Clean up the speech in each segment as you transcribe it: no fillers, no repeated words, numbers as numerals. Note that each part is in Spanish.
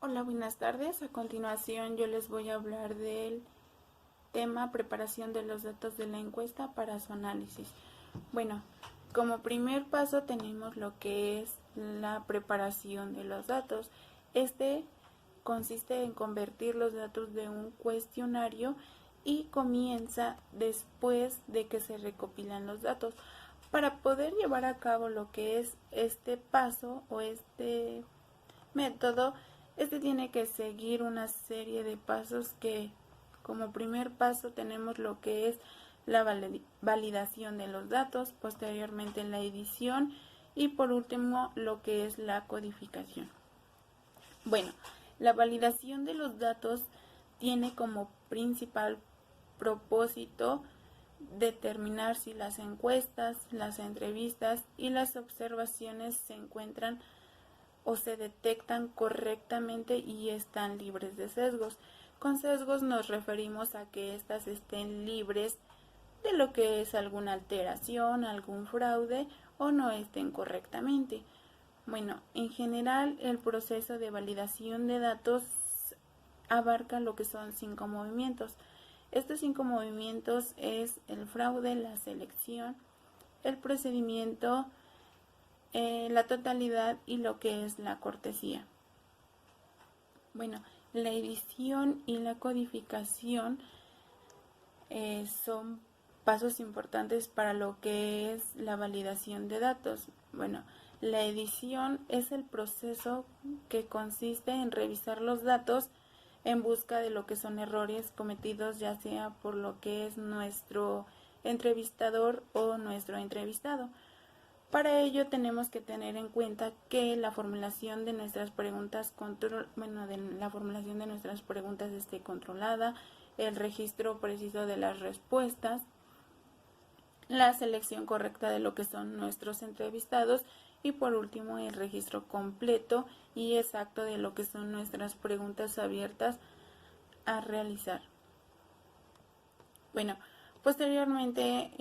Hola, buenas tardes. A continuación yo les voy a hablar del tema preparación de los datos de la encuesta para su análisis. Bueno, como primer paso tenemos lo que es la preparación de los datos. Este consiste en convertir los datos de un cuestionario y comienza después de que se recopilan los datos. Para poder llevar a cabo lo que es este paso o este método, este tiene que seguir una serie de pasos que, como primer paso, tenemos lo que es la validación de los datos, posteriormente la edición y por último lo que es la codificación. Bueno, la validación de los datos tiene como principal propósito determinar si las encuestas, las entrevistas y las observaciones se encuentran o se detectan correctamente y están libres de sesgos. Con sesgos nos referimos a que éstas estén libres de lo que es alguna alteración, algún fraude o no estén correctamente. Bueno, en general el proceso de validación de datos abarca lo que son 5 movimientos. Estos 5 movimientos es el fraude, la selección, el procedimiento, la totalidad y lo que es la cortesía. Bueno, la edición y la codificación son pasos importantes para lo que es la validación de datos. Bueno, la edición es el proceso que consiste en revisar los datos en busca de lo que son errores cometidos ya sea por lo que es nuestro entrevistador o nuestro entrevistado. Para ello tenemos que tener en cuenta que la formulación de nuestras preguntas esté controlada, el registro preciso de las respuestas, la selección correcta de lo que son nuestros entrevistados y por último el registro completo y exacto de lo que son nuestras preguntas abiertas a realizar. Bueno, posteriormente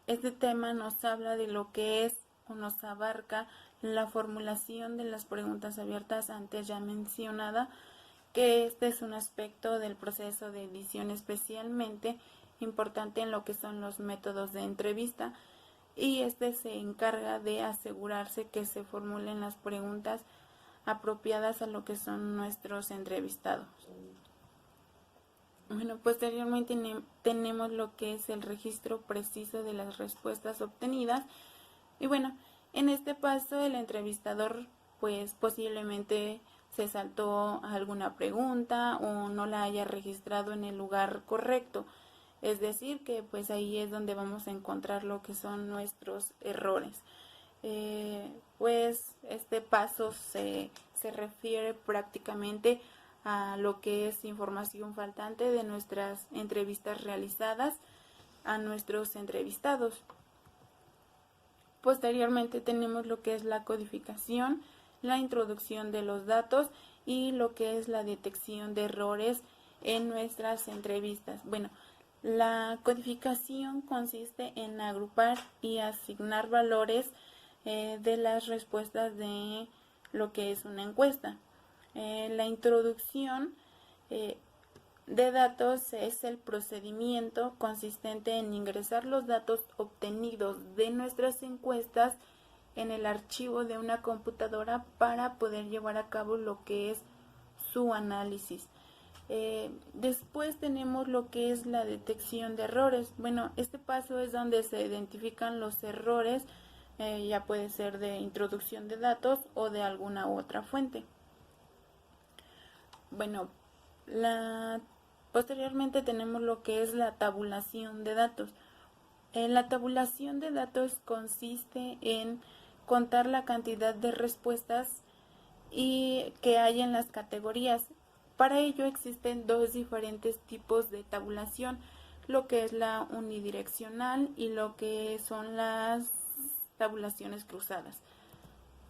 este tema nos habla de lo que es o nos abarca la formulación de las preguntas abiertas antes ya mencionada, que este es un aspecto del proceso de edición especialmente importante en lo que son los métodos de entrevista y este se encarga de asegurarse que se formulen las preguntas apropiadas a lo que son nuestros entrevistados. Bueno, posteriormente tenemos lo que es el registro preciso de las respuestas obtenidas y bueno, en este paso el entrevistador pues posiblemente se saltó alguna pregunta o no la haya registrado en el lugar correcto. Es decir, que pues ahí es donde vamos a encontrar lo que son nuestros errores. Pues este paso se refiere prácticamente a lo que es información faltante de nuestras entrevistas realizadas a nuestros entrevistados. Posteriormente tenemos lo que es la codificación, la introducción de los datos y lo que es la detección de errores en nuestras entrevistas. Bueno, la codificación consiste en agrupar y asignar valores de las respuestas de lo que es una encuesta. La introducción de datos es el procedimiento consistente en ingresar los datos obtenidos de nuestras encuestas en el archivo de una computadora para poder llevar a cabo lo que es su análisis. Después tenemos lo que es la detección de errores. Bueno, este paso es donde se identifican los errores, ya puede ser de introducción de datos o de alguna otra fuente. Bueno, posteriormente tenemos lo que es la tabulación de datos. La tabulación de datos consiste en contar la cantidad de respuestas y que hay en las categorías. Para ello existen dos diferentes tipos de tabulación, lo que es la unidireccional y lo que son las tabulaciones cruzadas.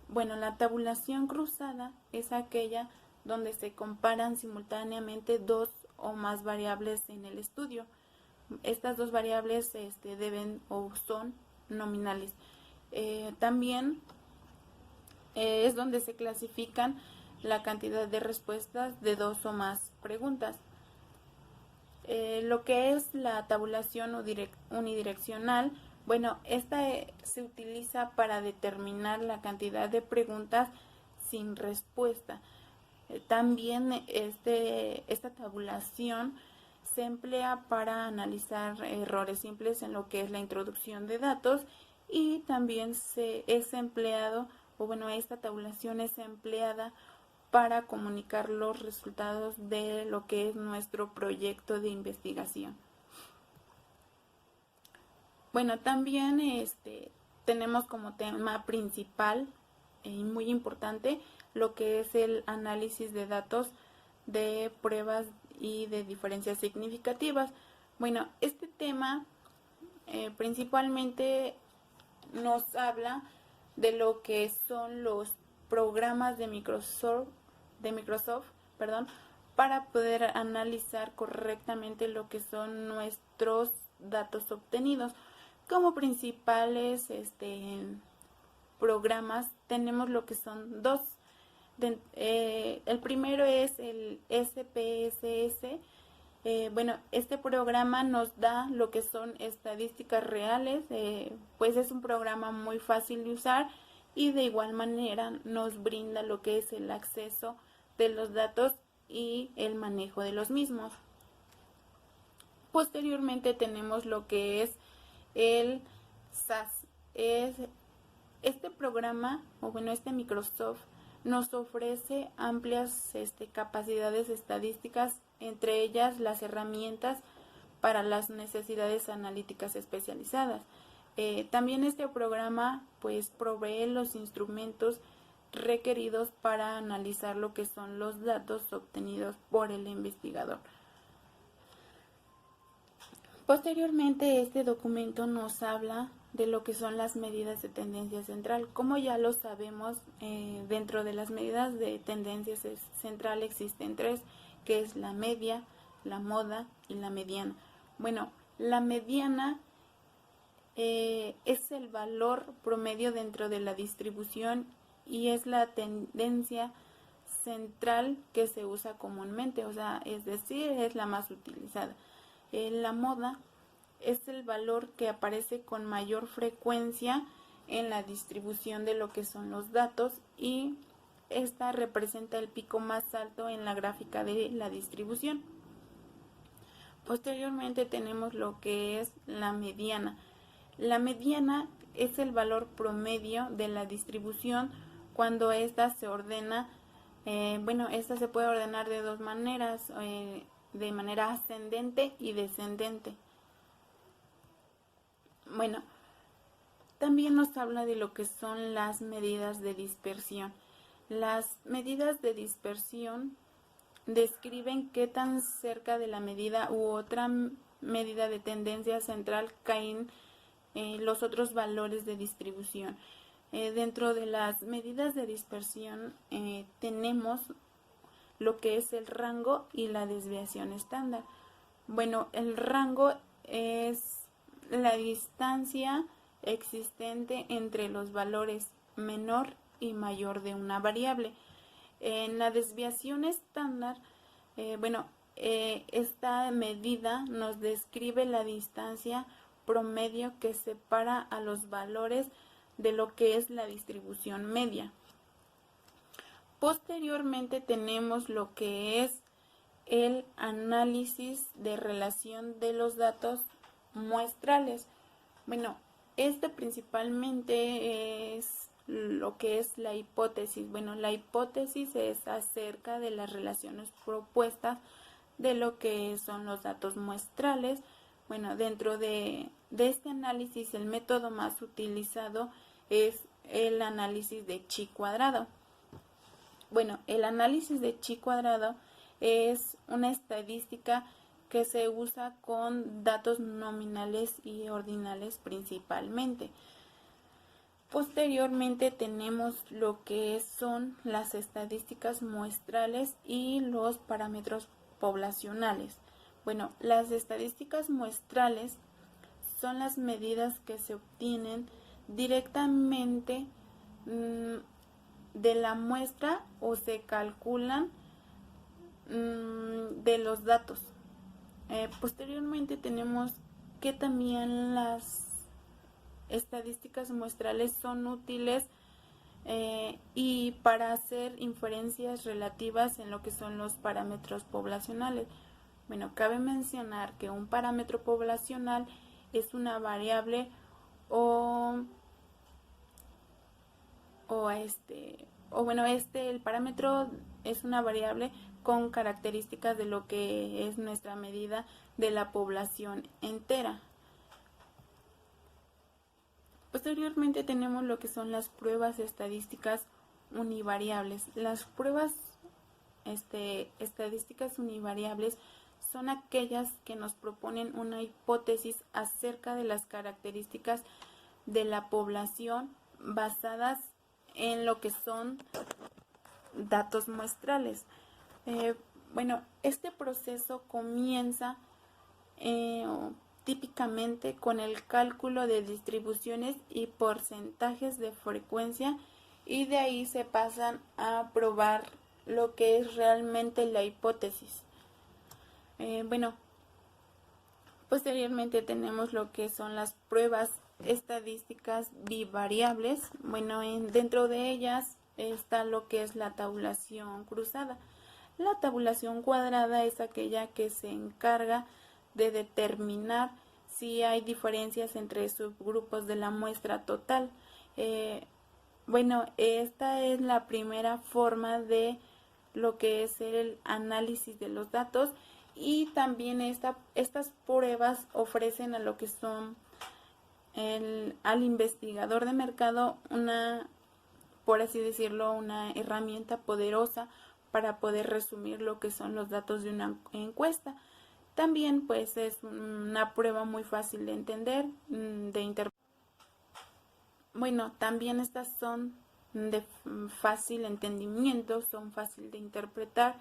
Bueno, la tabulación cruzada es aquella donde se comparan simultáneamente dos o más variables en el estudio. Estas dos variables deben o son nominales. También es donde se clasifican la cantidad de respuestas de 2 o más preguntas. Lo que es la tabulación unidireccional, bueno, esta se utiliza para determinar la cantidad de preguntas sin respuesta. También esta tabulación se emplea para analizar errores simples en lo que es la introducción de datos, y también es empleado, o bueno, esta tabulación es empleada para comunicar los resultados de lo que es nuestro proyecto de investigación. Bueno, también tenemos como tema principal y muy importante lo que es el análisis de datos de pruebas y de diferencias significativas. Bueno, este tema principalmente nos habla de lo que son los programas de Microsoft, para poder analizar correctamente lo que son nuestros datos obtenidos. Como principales programas tenemos lo que son dos. El primero es el SPSS. Bueno, este programa nos da lo que son estadísticas reales, pues es un programa muy fácil de usar y de igual manera nos brinda lo que es el acceso de los datos y el manejo de los mismos. Posteriormente tenemos lo que es el SAS. Este programa, o bueno, este Microsoft nos ofrece amplias capacidades estadísticas, entre ellas las herramientas para las necesidades analíticas especializadas. También este programa pues provee los instrumentos requeridos para analizar lo que son los datos obtenidos por el investigador. Posteriormente, este documento nos habla de lo que son las medidas de tendencia central. Como ya lo sabemos, dentro de las medidas de tendencia central existen 3, que es la media, la moda y la mediana. Bueno, la mediana es el valor promedio dentro de la distribución y es la tendencia central que se usa comúnmente, o sea, es decir, es la más utilizada. La moda es el valor que aparece con mayor frecuencia en la distribución de lo que son los datos, y esta representa el pico más alto en la gráfica de la distribución. Posteriormente tenemos lo que es la mediana. La mediana es el valor promedio de la distribución cuando ésta se ordena. Esta se puede ordenar de 2 maneras, de manera ascendente y descendente. Bueno, también nos habla de lo que son las medidas de dispersión. Las medidas de dispersión describen qué tan cerca de la medida u otra medida de tendencia central caen los otros valores de distribución. Dentro de las medidas de dispersión tenemos lo que es el rango y la desviación estándar. Bueno, el rango es la distancia existente entre los valores menor y mayor de una variable. En la desviación estándar, esta medida nos describe la distancia promedio que separa a los valores de lo que es la distribución media. Posteriormente tenemos lo que es el análisis de relación de los datos muestrales. Bueno, este principalmente es lo que es la hipótesis. Bueno, la hipótesis es acerca de las relaciones propuestas de lo que son los datos muestrales. Bueno, dentro de este análisis, el método más utilizado es el análisis de chi cuadrado. Bueno, el análisis de chi cuadrado es una estadística que se usa con datos nominales y ordinales principalmente. Posteriormente tenemos lo que son las estadísticas muestrales y los parámetros poblacionales. Bueno, las estadísticas muestrales son las medidas que se obtienen directamente de la muestra o se calculan de los datos. Posteriormente tenemos que también las estadísticas muestrales son útiles y para hacer inferencias relativas en lo que son los parámetros poblacionales. Bueno, cabe mencionar que un parámetro poblacional es una variable el parámetro es una variable con características de lo que es nuestra medida de la población entera. Posteriormente tenemos lo que son las pruebas estadísticas univariables. Las pruebas estadísticas univariables son aquellas que nos proponen una hipótesis acerca de las características de la población basadas en lo que son datos muestrales. Este proceso comienza típicamente con el cálculo de distribuciones y porcentajes de frecuencia, y de ahí se pasan a probar lo que es realmente la hipótesis. Posteriormente tenemos lo que son las pruebas estadísticas bivariables. Dentro de ellas está lo que es la tabulación cruzada. La tabulación cuadrada es aquella que se encarga de determinar si hay diferencias entre subgrupos de la muestra total. Esta es la primera forma de lo que es el análisis de los datos, y también estas pruebas ofrecen a lo que son al investigador de mercado por así decirlo, una herramienta poderosa para poder resumir lo que son los datos de una encuesta. También pues es una prueba muy fácil de entender, de interpretar. También estas son de fácil entendimiento, son fácil de interpretar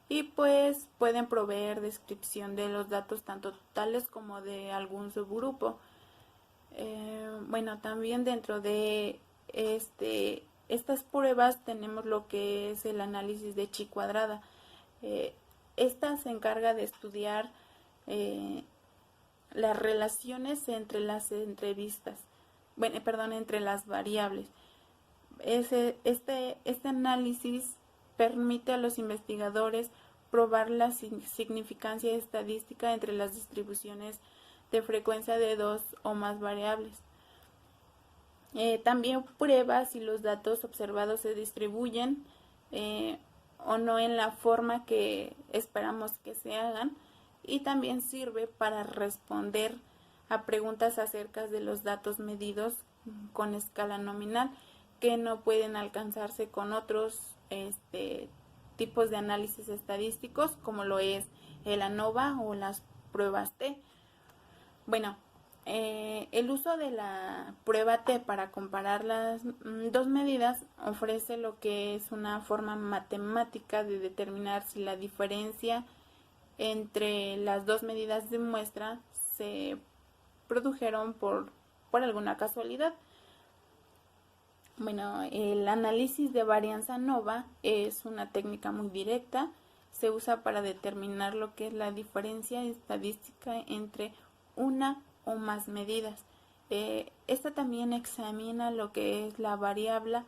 y pues pueden proveer descripción de los datos tanto totales como de algún subgrupo. También dentro de estas pruebas tenemos lo que es el análisis de chi cuadrada. Esta se encarga de estudiar las relaciones entre las entre las variables. Este análisis permite a los investigadores probar la significancia estadística entre las distribuciones de frecuencia de dos o más variables. También prueba si los datos observados se distribuyen o no en la forma que esperamos que se hagan, y también sirve para responder a preguntas acerca de los datos medidos con escala nominal que no pueden alcanzarse con otros tipos de análisis estadísticos, como lo es el ANOVA o las pruebas T. El uso de la prueba T para comparar las dos medidas ofrece lo que es una forma matemática de determinar si la diferencia entre las dos medidas de muestra se produjeron por alguna casualidad. El análisis de varianza ANOVA es una técnica muy directa. Se usa para determinar lo que es la diferencia estadística entre una o más medidas. Esta también examina lo que es la varianza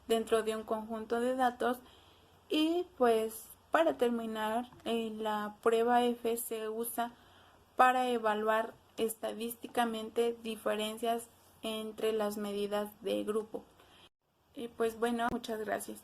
dentro de un conjunto de datos. Y pues para terminar, la prueba F se usa para evaluar estadísticamente diferencias entre las medidas de grupo. Y pues muchas gracias.